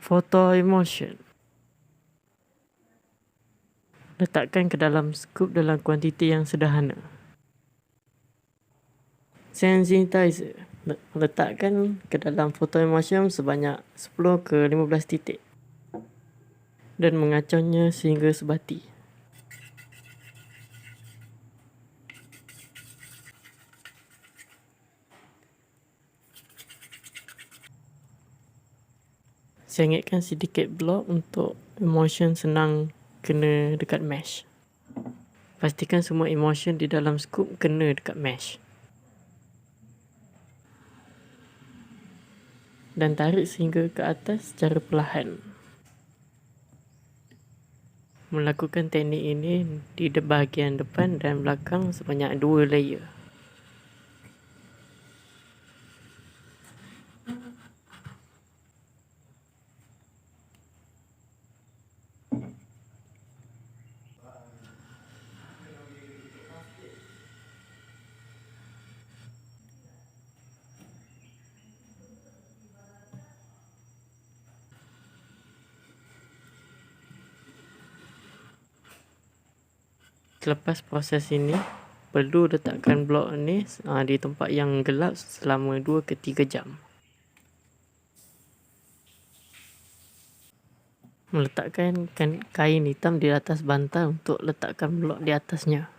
Photo emulsion. Letakkan ke dalam scoop dalam kuantiti yang sederhana. Sensitizer. Letakkan ke dalam photo emulsion sebanyak 10 ke 15 titik dan mengacaunya sehingga sebati. Sengitkan sedikit blok untuk emulsion senang kena dekat mesh. Pastikan semua emulsion di dalam scoop kena dekat mesh. Dan tarik sehingga ke atas secara perlahan. Melakukan teknik ini di bahagian depan dan belakang sebanyak 2 layer. Selepas proses ini, perlu letakkan blok ni di tempat yang gelap selama 2 ke 3 jam. Meletakkan kain hitam di atas bantal untuk letakkan blok di atasnya.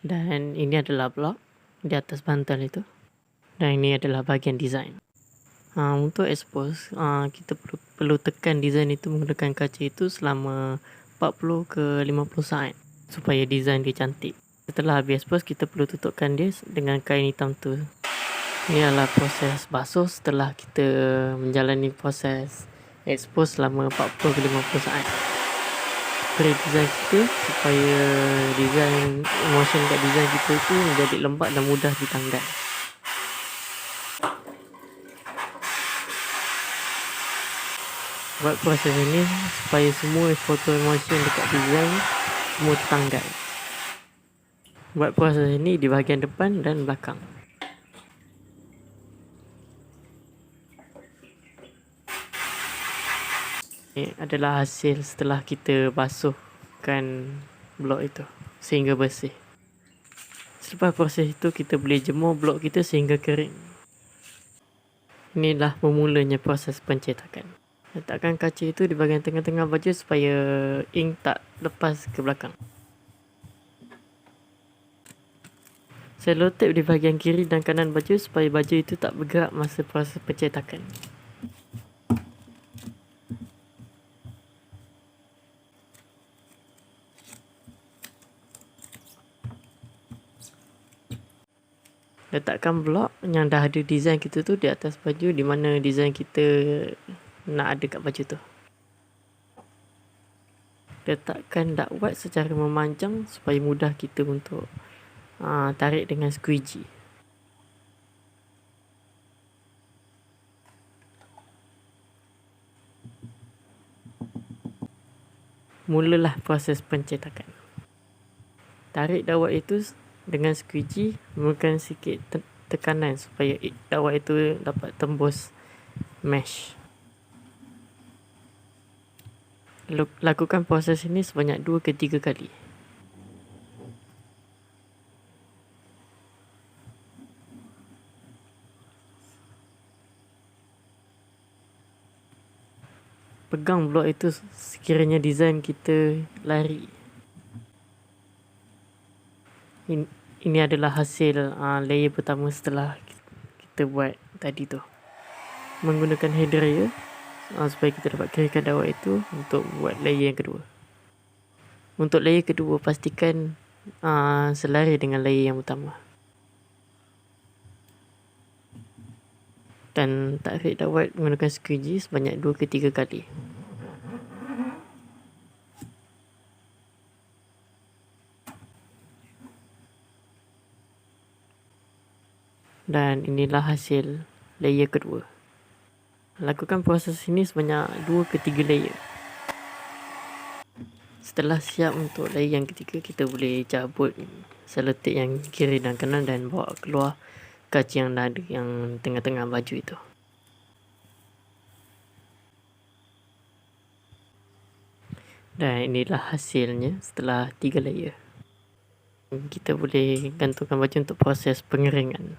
Dan ini adalah blok di atas bantal itu. Dan ini adalah bahagian design. Untuk expose, kita perlu tekan design itu menggunakan kaca itu selama 40 ke 50 saat supaya design dia cantik. Setelah habis expose, kita perlu tutupkan dia dengan kain hitam tu. Ini adalah proses basuh setelah kita menjalani proses expose selama 40 ke 50 saat. Spray design kita supaya design emulsion kat design kita itu menjadi lembap dan mudah ditanggal. Buat proses ini supaya semua foto emulsion dekat design semua tertanggal. Buat proses ini di bahagian depan dan belakang. Ini adalah hasil setelah kita basuhkan blok itu sehingga bersih. Selepas proses itu, kita boleh jemur blok kita sehingga kering. Inilah memulanya proses pencetakan. Letakkan kaca itu di bahagian tengah-tengah baju supaya ink tak lepas ke belakang. Selotip di bahagian kiri dan kanan baju supaya baju itu tak bergerak masa proses pencetakan. Letakkan blok yang dah ada design kita tu di atas baju di mana design kita nak ada kat baju tu. Letakkan duct wax secara memanjang supaya mudah kita untuk tarik dengan squeegee. Mulalah proses pencetakan. Tarik duct wax itu dengan squeegee, memberikan sikit tekanan supaya duct wax itu dapat tembus mesh. Lakukan proses ini sebanyak 2 ke 3 kali. Pegang blok itu sekiranya design kita lari. Ini adalah hasil layer pertama setelah kita buat tadi tu. Menggunakan hair dryer supaya kita dapat keringkan duct wax itu untuk buat layer yang kedua. Untuk layer kedua, pastikan selari dengan layer yang utama. Dan tarik duct wax menggunakan squeegee sebanyak 2 ke 3 kali. Dan inilah hasil layer kedua. Lakukan proses ini sebanyak 2 ke 3 layer. Setelah siap untuk layer yang ketiga, kita boleh cabut selotip yang kiri dan kanan dan bawa keluar kaca yang ada yang tengah-tengah baju itu. Dan inilah hasilnya setelah 3 layer. Kita boleh gantungkan baju untuk proses pengeringan.